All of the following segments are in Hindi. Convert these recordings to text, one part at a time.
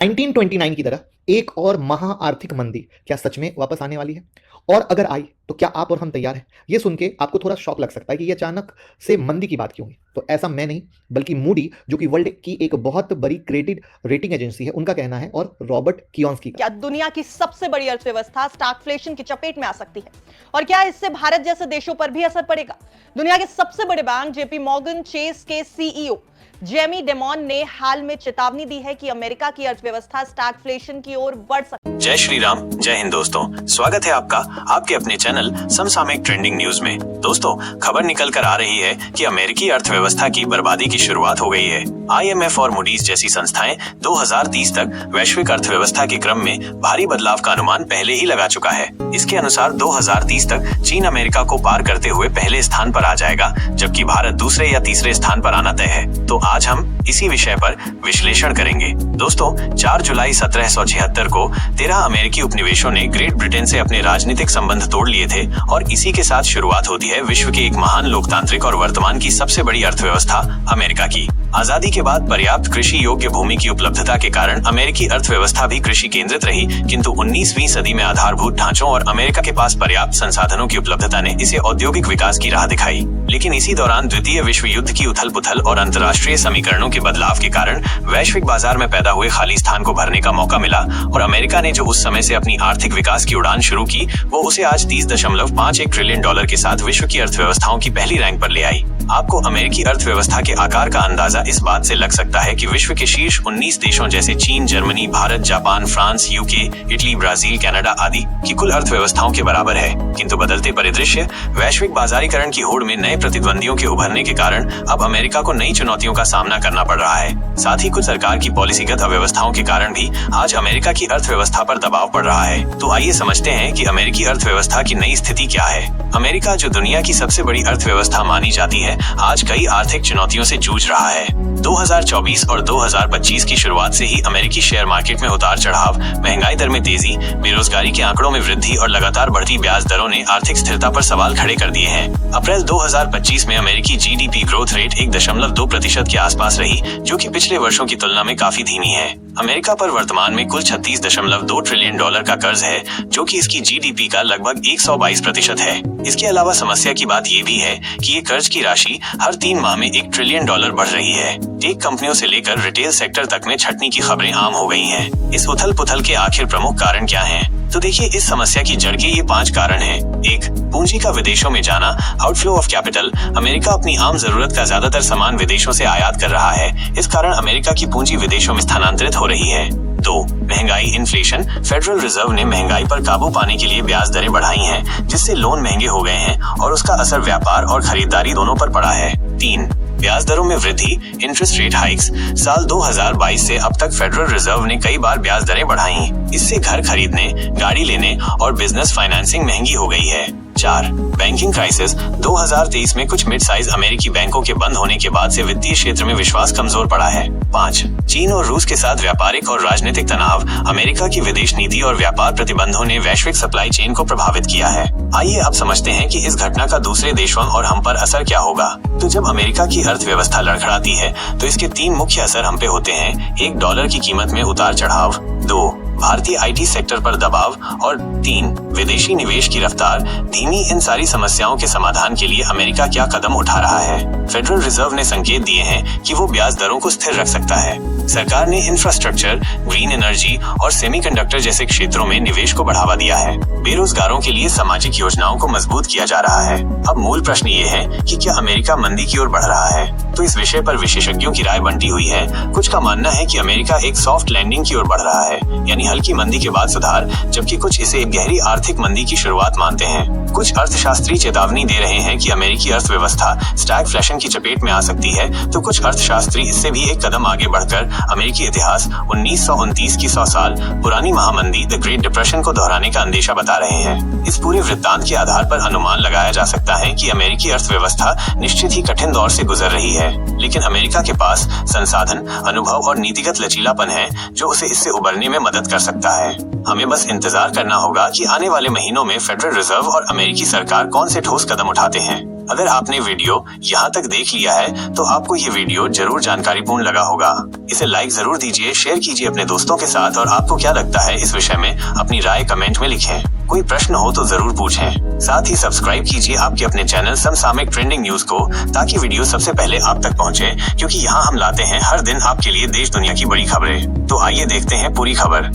1929 की तरह एक और महा आर्थिक मंदी क्या सच में वापस आने वाली है? और अगर आई तो क्या आप और हम तैयार हैं? ये सुन के आपको थोड़ा शॉक लग सकता है कि ये अचानक से मंदी की बात क्यों हुई। तो ऐसा मैं नहीं, बल्कि मूडी, जो कि वर्ल्ड की एक बहुत बड़ी क्रेडिट रेटिंग एजेंसी है, उनका कहना है, और रॉबर्ट कियोसाकी का। क्या दुनिया की सबसे बड़ी अर्थव्यवस्था स्टैगफ्लेशन की चपेट में आ सकती है? और क्या इससे भारत जैसे देशों पर भी असर पड़ेगा? दुनिया के सबसे बड़े बैंक जेपी मॉर्गन चेस के सीईओ जेमी डेमॉन ने हाल में चेतावनी दी है कि अमेरिका की अर्थव्यवस्था स्टैगफ्लेशन की ओर बढ़ सकती है। जय श्री राम, जय हिंद दोस्तों, स्वागत है आपका आपके अपने चैनल समसामयिक ट्रेंडिंग न्यूज में। दोस्तों, खबर निकल कर आ रही है कि अमेरिकी अर्थव्यवस्था की बर्बादी की शुरुआत हो गई है। IMF और मूडीज जैसी संस्थाएं 2030 तक वैश्विक अर्थव्यवस्था के क्रम में भारी बदलाव का अनुमान पहले ही लगा चुका है। इसके अनुसार 2030 तक चीन अमेरिका को पार करते हुए पहले स्थान पर आ जाएगा, जबकि भारत दूसरे या तीसरे स्थान पर आना तय है। तो आज हम इसी विषय पर विश्लेषण करेंगे। दोस्तों, 4 जुलाई 1776 को 13 अमेरिकी उपनिवेशों ने ग्रेट ब्रिटेन से अपने राजनीतिक संबंध तोड़ लिए थे, और इसी के साथ शुरुआत होती है विश्व के एक महान लोकतांत्रिक और वर्तमान की सबसे बड़ी अर्थव्यवस्था अमेरिका की। आजादी के बाद पर्याप्त कृषि योग्य भूमि की उपलब्धता के कारण अमेरिकी अर्थव्यवस्था भी कृषि केंद्रित रही, किंतु 19वीं सदी में आधारभूत ढांचों और अमेरिका के पास पर्याप्त संसाधनों की उपलब्धता ने इसे औद्योगिक विकास की राह दिखाई। लेकिन इसी दौरान द्वितीय विश्व युद्ध की उथल पुथल और अंतर्राष्ट्रीय समीकरणों के बदलाव के कारण वैश्विक बाजार में पैदा हुए खाली स्थान को भरने का मौका मिला, और अमेरिका ने जो उस समय से अपनी आर्थिक विकास की उड़ान शुरू की, वो उसे आज $30.51 ट्रिलियन के साथ विश्व की अर्थव्यवस्थाओं की पहली रैंक पर ले आई। आपको अमेरिकी अर्थव्यवस्था के आकार का अंदाजा इस बात से लग सकता है कि विश्व के शीर्ष 19 देशों जैसे चीन, Germany, Bharat, Japan, France, UK, Italy, Brazil, Canada आदि की कुल अर्थव्यवस्थाओं के बराबर है। किंतु बदलते परिदृश्य, वैश्विक बाजारीकरण की होड़ में नए प्रतिद्वंदियों के उभरने के कारण अब अमेरिका को नई चुनौतियों का सामना करना पड़ रहा है। साथ ही कुछ सरकार की पॉलिसीगत अव्यवस्थाओं के कारण भी आज अमेरिका की अर्थव्यवस्था पर दबाव पड़ रहा है। तो आइए समझते हैं कि अमेरिकी अर्थव्यवस्था की नई स्थिति क्या है। अमेरिका, जो दुनिया की सबसे बड़ी अर्थव्यवस्था मानी जाती है, आज कई आर्थिक चुनौतियों से जूझ रहा है। 2024 और 2025 की शुरुआत से ही अमेरिकी शेयर मार्केट में उतार चढ़ाव, महंगाई दर में तेजी, बेरोजगारी के आंकड़ों में वृद्धि और लगातार बढ़ती ब्याज दरों ने आर्थिक स्थिरता पर सवाल खड़े कर दिए हैं। अप्रैल 2025 में अमेरिकी GDP ग्रोथ रेट 1.2% के आसपास रही, जो कि पिछले वर्षों की तुलना में काफी धीमी है। अमेरिका पर वर्तमान में कुल $36.2 ट्रिलियन का कर्ज है, जो कि इसकी GDP का लगभग 122% है। इसके अलावा समस्या की बात ये भी है कि ये कर्ज की राशि हर 3 माह में $1 ट्रिलियन बढ़ रही है। टेक कंपनियों से लेकर रिटेल सेक्टर तक में छटनी की खबरें आम हो गई हैं। इस उथल पुथल के आखिर प्रमुख कारण क्या हैं? तो देखिए, इस समस्या की जड़ के ये 5 कारण हैं। 1. पूंजी का विदेशों में जाना, आउटफ्लो ऑफ कैपिटल। अमेरिका अपनी आम जरूरत का ज्यादातर सामान विदेशों से आयात कर रहा है। इस कारण अमेरिका की पूंजी विदेशों में स्थानांतरित हो रही है। 2. महंगाई, इन्फ्लेशन। फेडरल रिजर्व ने महंगाई पर काबू पाने के लिए ब्याज दरें बढ़ाई हैं, जिससे लोन महंगे हो गए हैं, और उसका असर व्यापार और खरीदारी दोनों पर पड़ा है। 3. ब्याज दरों में वृद्धि, इंटरेस्ट रेट हाइक्स। साल 2022 से अब तक फेडरल रिजर्व ने कई बार ब्याज दरें बढ़ाई। इससे घर खरीदने, गाड़ी लेने और बिजनेस फाइनेंसिंग महंगी हो गई है। 4. Banking crisis. 2023 में कुछ मिड साइज अमेरिकी बैंकों के बंद होने के बाद से वित्तीय क्षेत्र में विश्वास कमजोर पड़ा है। 5. चीन और रूस के साथ व्यापारिक और राजनीतिक तनाव। अमेरिका की विदेश नीति और व्यापार प्रतिबंधों ने वैश्विक सप्लाई चेन को प्रभावित किया है। आइए अब समझते हैं कि इस घटना का दूसरे देशों और हम पर असर क्या होगा। तो जब अमेरिका की अर्थव्यवस्था लड़खड़ाती है, तो इसके 3 मुख्य असर हम पे होते हैं। 1. डॉलर की कीमत में उतार चढ़ाव। 2. भारतीय IT सेक्टर पर दबाव। और 3. विदेशी निवेश की रफ्तार धीमी। इन सारी समस्याओं के समाधान के लिए अमेरिका क्या कदम उठा रहा है? फेडरल रिजर्व ने संकेत दिए हैं कि वो ब्याज दरों को स्थिर रख सकता है। सरकार ने इंफ्रास्ट्रक्चर, ग्रीन एनर्जी और सेमीकंडक्टर जैसे क्षेत्रों में निवेश को बढ़ावा दिया है। बेरोजगारों के लिए सामाजिक योजनाओं को मजबूत किया जा रहा है। अब मूल प्रश्न ये है कि क्या अमेरिका मंदी की ओर बढ़ रहा है? तो इस विषय पर विशेषज्ञों की राय बंटी हुई है। कुछ का मानना है कि अमेरिका एक सॉफ्ट लैंडिंग की ओर बढ़ रहा है, यानी हल्की मंदी के बाद सुधार, जबकि कुछ इसे गहरी आर्थिक मंदी की शुरुआत मानते हैं। कुछ अर्थशास्त्री चेतावनी दे रहे हैं कि अमेरिकी अर्थव्यवस्था स्टैगफ्लेशन की चपेट में आ सकती है, तो कुछ अर्थशास्त्री इससे भी एक कदम आगे बढ़कर अमेरिकी इतिहास 1929 की 100 साल पुरानी महामंदी, द ग्रेट डिप्रेशन को दोहराने का अंदेशा बता रहे हैं। इस पूरे वृत्तांत के आधार पर अनुमान लगाया जा सकता है कि अमेरिकी अर्थव्यवस्था निश्चित ही कठिन दौर से गुजर रही है, लेकिन अमेरिका के पास संसाधन, अनुभव और नीतिगत लचीलापन है, जो उसे इससे उबरने में मदद कर सकता है। हमें बस इंतजार करना होगा कि आने वाले महीनों में फेडरल रिजर्व और अमेरिकी सरकार कौन से ठोस कदम उठाते हैं। अगर आपने वीडियो यहाँ तक देख लिया है तो आपको ये वीडियो जरूर जानकारीपूर्ण लगा होगा। इसे लाइक जरूर दीजिए, शेयर कीजिए अपने दोस्तों के साथ और आपको क्या लगता है इस विषय में अपनी राय कमेंट में लिखें। कोई प्रश्न हो तो जरूर पूछें। साथ ही सब्सक्राइब कीजिए आपके अपने चैनल समसामयिक ट्रेंडिंग न्यूज को, ताकि वीडियो सबसे पहले आप तक पहुंचे, क्योंकि यहाँ हम लाते हैं हर दिन आपके लिए देश दुनिया की बड़ी खबरें। तो आइए देखते हैं पूरी खबर।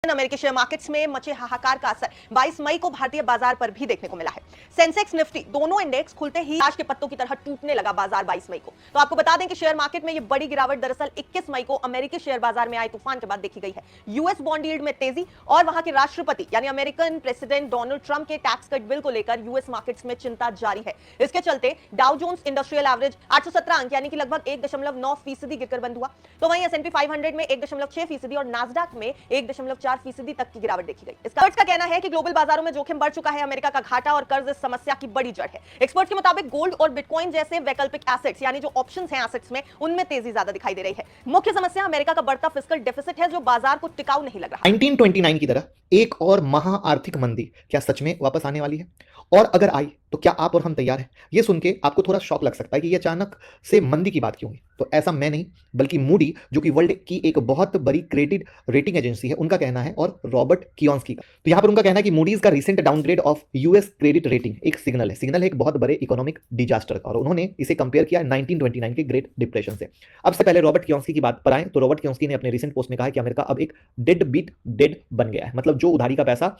अमेरिकी शेयर मार्केट्स में मचे हाहाकार का असर 22 मई को भारतीय बाजार पर भी देखने को मिला है। सेंसेक्स निफ्टी दोनों इंडेक्स खुलते ही ताश के पत्तों की तरह टूटने लगा बाजार 22 मई को। तो आपको बता दें कि शेयर मार्केट में ये बड़ी गिरावट दरअसल 21 मई को अमेरिकी शेयर बाजार में आए तूफान के बाद देखी गई है। यूएस बॉन्ड यील्ड में तेजी और वहां के राष्ट्रपति यानी अमेरिकन प्रेसिडेंट डोनाल्ड ट्रंप के टैक्स कट बिल को लेकर यूएस मार्केट्स में चिंता जारी है। इसके चलते डाउ जोन्स इंडस्ट्रियल एवरेज 817 अंक यानी कि लगभग 1.9% गिरकर बंद हुआ। तो वहीं S&P 500 में 1.6% और नास्डैक में 1.4% तक की गिरावट देखी गई। एक्सपर्ट्स का कहना है कि ग्लोबल बाजारों में जोखिम बढ़ चुका है। अमेरिका का घाटा और कर्ज इस समस्या की बड़ी जड़ है। एक्सपर्ट्स के मुताबिक गोल्ड और बिटकॉइन जैसे वैकल्पिक एसेट्स यानी जो ऑप्शंस हैं एसेट्स में, उनमें तेजी ज्यादा दिखाई दे रही है। मुख्य समस्या अमेरिका का बढ़ता फिस्कल डेफिसिट है, जो बाजार को टिकाऊ नहीं लग रहा। 1929 की तरह एक और महा आर्थिक मंदी क्या सच में वापस आने वाली है? और अगर आई तो क्या आप और हम तैयार हैं? ये सुन के आपको थोड़ा शॉक लग सकता है कि ये अचानक से मंदी की बात क्यों हुई। तो ऐसा मैं नहीं, बल्कि मूडी, जो कि वर्ल्ड की एक बहुत बड़ी क्रेडिट रेटिंग एजेंसी है, उनका कहना है, और रॉबर्ट कियोस्की का। तो यहां पर उनका कहना है कि मूडीज का recent downgrade of US credit rating एक सिग्नल है एक बहुत बड़े इकोनॉमिक डिजास्टर का, और उन्होंने इसे कंपेयर किया 1929 के ग्रेट डिप्रेशन से। अब से पहले रॉबर्ट कियोस्की की बात पर आए तो रॉबर्ट कियोस्की ने अपने रिसेंट पोस्ट में कहा कि अमेरिका अब एक डेड बीट डेड बन गया है, मतलब जो उधारी का पैसा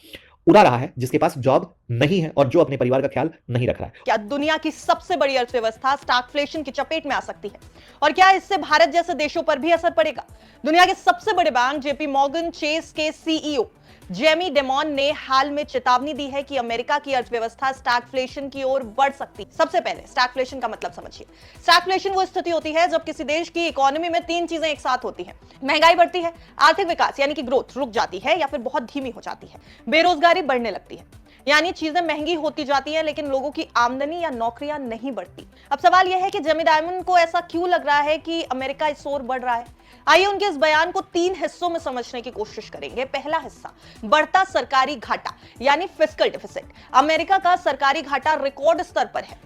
उड़ा रहा है, जिसके पास जॉब नहीं है और जो अपने परिवार का ख्याल नहीं रख रहा है। क्या दुनिया की सबसे बड़ी अर्थव्यवस्था स्टैगफ्लेशन की चपेट में आ सकती है? और क्या इससे भारत जैसे देशों पर भी असर पड़ेगा? दुनिया के सबसे बड़े बैंक जेपी मॉर्गन चेस के सीईओ जेमी डेमॉन ने हाल में चेतावनी दी है कि अमेरिका की अर्थव्यवस्था स्टैगफ्लेशन की ओर बढ़ सकती है। सबसे पहले स्टैगफ्लेशन का मतलब समझिए। स्टैगफ्लेशन वो स्थिति होती है जब किसी देश की इकोनॉमी में तीन चीजें एक साथ होती हैं। महंगाई बढ़ती है, आर्थिक विकास यानी कि ग्रोथ रुक जाती है या फिर बहुत धीमी हो जाती है, बेरोजगारी बढ़ने लगती है, यानी चीजें महंगी होती जाती हैं लेकिन लोगों की आमदनी या नौकरियां नहीं बढ़ती। अब सवाल यह है कि जेमी डायमन को ऐसा क्यों लग रहा है कि अमेरिका इस ओर बढ़ रहा है? आइए उनके इस बयान को तीन हिस्सों में समझने की कोशिश करेंगे। पहला हिस्सा, बढ़ता सरकारी घाटा यानी फिस्कल डेफिसिट। अमेरिका का सरकारी घाटा रिकॉर्ड स्तर पर है।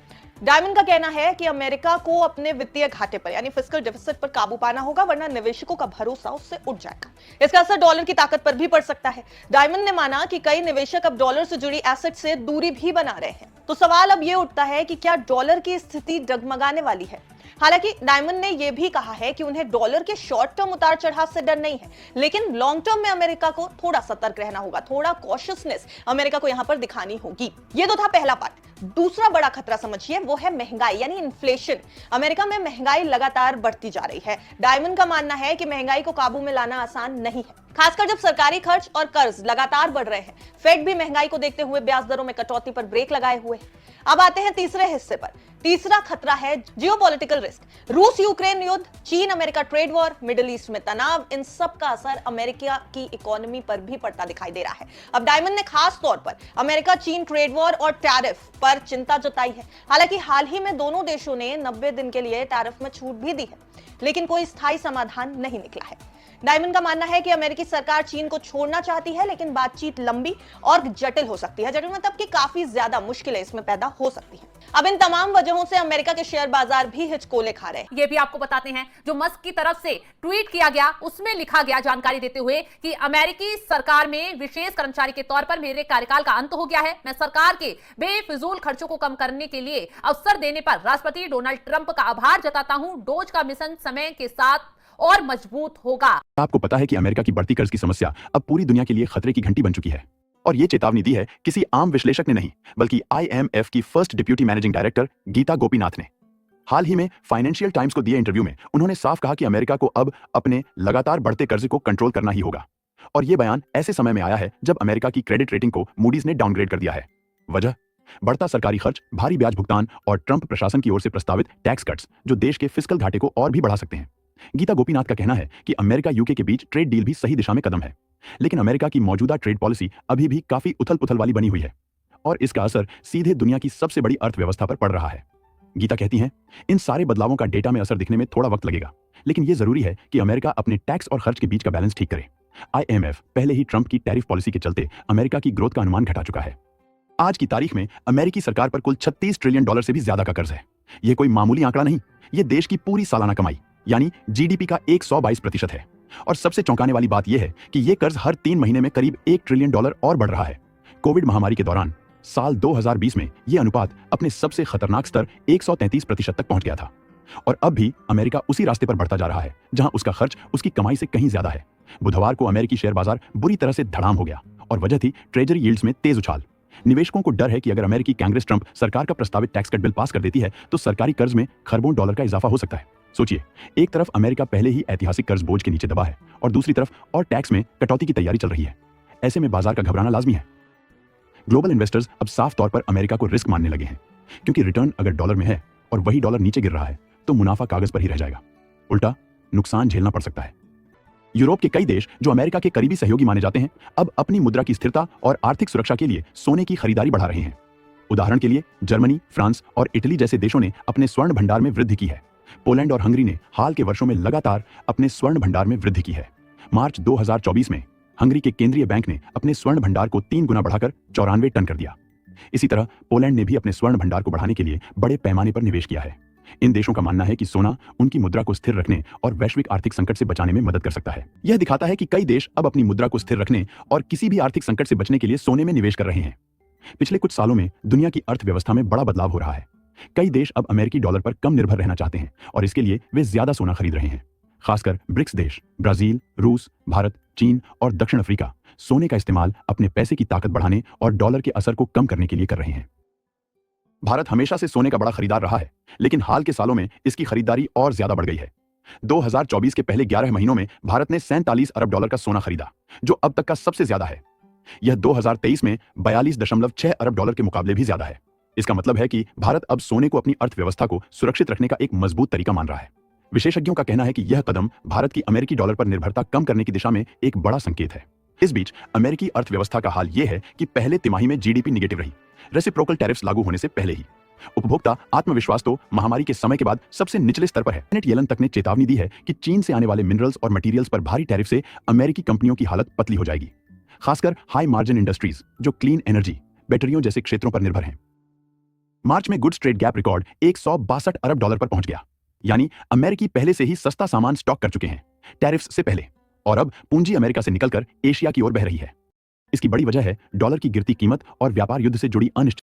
डायमंड का कहना है कि अमेरिका को अपने वित्तीय घाटे पर यानी फिस्कल डेफिसिट पर काबू पाना होगा, वरना निवेशकों का भरोसा उससे उठ जाएगा। इसका असर डॉलर की ताकत पर भी पड़ सकता है। डायमंड ने माना कि कई निवेशक अब डॉलर से जुड़ी एसेट से दूरी भी बना रहे हैं। तो सवाल अब यह उठता है कि क्या डॉलर की स्थिति डगमगाने वाली है? हालांकि डायमंड ने यह भी कहा है कि उन्हें डॉलर के शॉर्ट टर्म उतार चढ़ाव से डर नहीं है, लेकिन लॉन्ग टर्म में अमेरिका को थोड़ा सतर्क रहना होगा, थोड़ा कॉशियसनेस अमेरिका को यहां पर दिखानी होगी। ये तो था पहला पार्ट। दूसरा बड़ा खतरा समझिए, वो है महंगाई यानी इन्फ्लेशन। अमेरिका में महंगाई लगातार बढ़ती जा रही है। डायमंड का मानना है कि महंगाई को काबू में लाना आसान नहीं है, खासकर जब सरकारी खर्च और कर्ज लगातार बढ़ रहे हैं। फेड भी महंगाई को देखते हुए ब्याज दरों में कटौती पर ब्रेक लगाए हुए है। अब आते हैं तीसरे हिस्से पर। तीसरा खतरा है जियोपॉलिटिकल रिस्क। रूस यूक्रेन युद्ध, चीन America trade war, middle east में तनाव, इन सब का असर अमेरिका की इकोनॉमी पर भी पड़ता दिखाई दे रहा है। अब डायमंड ने खास तौर पर अमेरिका चीन ट्रेड वॉर और टैरिफ पर चिंता जताई है। हालांकि हाल ही में दोनों देशों ने 90 दिन के लिए टैरिफ में छूट भी दी है, लेकिन कोई स्थायी समाधान नहीं निकला है। डायमंड का मानना है कि अमेरिकी सरकार चीन को छोड़ना चाहती है, लेकिन बातचीत लंबी और जटिल हो सकती है। जटिल मतलब कि काफी ज्यादा मुश्किलें इसमें पैदा हो सकती हैं। अब इन तमाम वजहों से अमेरिका के शेयर बाजार भी हिचकोले खा रहे हैं। ये भी आपको बताते हैं, जो मस्क की तरफ से ट्वीट किया गया उसमें लिखा गया जानकारी देते हुए कि अमेरिकी सरकार में विशेष कर्मचारी के तौर पर मेरे कार्यकाल का अंत हो गया है। मैं सरकार के बेफिजूल खर्चों को कम करने के लिए अवसर देने पर राष्ट्रपति डोनाल्ड ट्रंप का आभार जताता हूं। डोज का मिशन समय के साथ और मजबूत होगा। आपको पता है कि अमेरिका की बढ़ती कर्ज की समस्या अब पूरी दुनिया के लिए खतरे की घंटी बन चुकी है, और ये चेतावनी दी है किसी आम विश्लेषक ने नहीं, बल्कि IMF की first deputy managing director Gita Gopinath ने। हाल ही में फाइनेंशियल टाइम्स को दिए इंटरव्यू में उन्होंने साफ कहा कि अमेरिका को अब अपने लगातार बढ़ते कर्ज को कंट्रोल करना ही होगा। और यह बयान ऐसे समय में आया है जब अमेरिका की क्रेडिट रेटिंग को मूडीज ने डाउनग्रेड कर दिया है। वजह, बढ़ता सरकारी खर्च, भारी ब्याज भुगतान और ट्रंप प्रशासन की ओर से प्रस्तावित टैक्स कट्स, जो देश के फिस्कल घाटे को और भी बढ़ा सकते हैं। गीता गोपीनाथ का कहना है कि अमेरिका यूके के बीच ट्रेड डील भी सही दिशा में कदम है, लेकिन अमेरिका की मौजूदा ट्रेड पॉलिसी अभी भी काफी उथल-पुथल वाली बनी हुई है, और इसका असर सीधे दुनिया की सबसे बड़ी अर्थव्यवस्था पर पड़ रहा है। गीता कहती हैं, इन सारे बदलावों का डेटा में असर दिखने में थोड़ा वक्त लगेगा, लेकिन यह जरूरी है कि अमेरिका अपने टैक्स और खर्च के बीच का बैलेंस ठीक करे। IMF पहले ही ट्रंप की टैरिफ पॉलिसी के चलते अमेरिका की ग्रोथ का अनुमान घटा चुका है। आज की तारीख में अमेरिकी सरकार पर कुल $36 ट्रिलियन से भी ज्यादा का कर्ज है। यह कोई मामूली आंकड़ा नहीं, यह देश की पूरी सालाना कमाई यानी जीडीपी का 122% है। और सबसे चौंकाने वाली बात यह है कि यह कर्ज हर 3 महीने में करीब $1 ट्रिलियन और बढ़ रहा है। कोविड महामारी के दौरान साल 2020 में यह अनुपात अपने सबसे खतरनाक स्तर 133% तक पहुंच गया था। और अब भी अमेरिका उसी रास्ते पर बढ़ता जा रहा है जहां उसका खर्च उसकी कमाई से कहीं ज्यादा है। बुधवार को अमेरिकी शेयर बाजार बुरी तरह से धड़ाम हो गया और वजह थी ट्रेजरी यील्ड्स में तेज उछाल। निवेशकों को डर है कि अगर अमेरिकी कांग्रेस ट्रंप सरकार का प्रस्तावित टैक्स कट बिल पास कर देती है तो सरकारी कर्ज में खरबों डॉलर का इजाफा हो सकता है। सोचिए, एक तरफ अमेरिका पहले ही ऐतिहासिक कर्ज बोझ के नीचे दबा है और दूसरी तरफ और टैक्स में कटौती की तैयारी चल रही है। ऐसे में बाजार का घबराना लाजमी है। ग्लोबल इन्वेस्टर्स अब साफ तौर पर अमेरिका को रिस्क मानने लगे हैं, क्योंकि रिटर्न अगर डॉलर में है और वही डॉलर नीचे गिर रहा है तो मुनाफा कागज पर ही रह जाएगा, उल्टा नुकसान झेलना पड़ सकता है। यूरोप के कई देश जो अमेरिका के करीबी सहयोगी माने जाते हैं अब अपनी मुद्रा की स्थिरता और आर्थिक सुरक्षा के लिए सोने की खरीदारी बढ़ा रहे हैं। उदाहरण के लिए जर्मनी, फ्रांस और इटली जैसे देशों ने अपने स्वर्ण भंडार में वृद्धि की है। पोलैंड और हंगरी ने हाल के वर्षों में लगातार अपने स्वर्ण भंडार में वृद्धि की है। मार्च 2024 में हंगरी के केंद्रीय बैंक ने अपने स्वर्ण भंडार को 3 गुना बढ़ाकर 94 टन कर दिया। इसी तरह पोलैंड ने भी अपने स्वर्ण भंडार को बढ़ाने के लिए बड़े पैमाने पर निवेश किया है। इन देशों का मानना है कि सोना उनकी मुद्रा को स्थिर रखने और वैश्विक आर्थिक संकट से बचाने में मदद कर सकता है। यह दिखाता है कि कई देश अब अपनी मुद्रा को स्थिर रखने और किसी भी आर्थिक संकट से बचने के लिए सोने में निवेश कर रहे हैं। पिछले कुछ सालों में दुनिया की अर्थव्यवस्था में बड़ा बदलाव हो रहा है। कई देश अब अमेरिकी डॉलर पर कम निर्भर रहना चाहते हैं और इसके लिए वे ज्यादा सोना खरीद रहे हैं। खासकर ब्रिक्स देश ब्राजील, रूस, भारत, चीन और दक्षिण अफ्रीका सोने का इस्तेमाल अपने पैसे की ताकत बढ़ाने और डॉलर के असर को कम करने के लिए कर रहे हैं। भारत हमेशा से सोने का बड़ा खरीदार रहा है, लेकिन हाल के सालों में इसकी खरीदारी और ज्यादा बढ़ गई है। 2024 के पहले 11 महीनों में भारत ने $47 अरब का सोना खरीदा, जो अब तक का सबसे ज्यादा है। यह 2023 में $42.6 अरब के मुकाबले भी ज्यादा है। इसका मतलब है कि भारत अब सोने को अपनी अर्थव्यवस्था को सुरक्षित रखने का एक मजबूत तरीका मान रहा है। विशेषज्ञों का कहना है कि यह कदम भारत की अमेरिकी डॉलर पर निर्भरता कम करने की दिशा में एक बड़ा संकेत है। इस बीच अमेरिकी अर्थव्यवस्था का हाल यह है कि पहले तिमाही में जीडीपी निगेटिव रही, रेसिप्रोकल टैरिफ्स लागू होने से पहले ही। उपभोक्ता आत्मविश्वास तो महामारी के समय के बाद सबसे निचले स्तर पर है। जेनेट येलन तक ने चेतावनी दी है कि चीन से आने वाले मिनरल्स और मटेरियल्स पर भारी टैरिफ से अमेरिकी कंपनियों की हालत पतली हो जाएगी, खासकर हाई मार्जिन इंडस्ट्रीज जो क्लीन एनर्जी, बैटरियों जैसे क्षेत्रों पर निर्भर हैं। मार्च में गुड्स ट्रेड गैप रिकॉर्ड $162 अरब पर पहुंच गया, यानी अमेरिकी पहले से ही सस्ता सामान स्टॉक कर चुके हैं टैरिफ्स से पहले, और अब पूंजी अमेरिका से निकलकर एशिया की ओर बह रही है। इसकी बड़ी वजह है डॉलर की गिरती कीमत और व्यापार युद्ध से जुड़ी अनिश्चितता।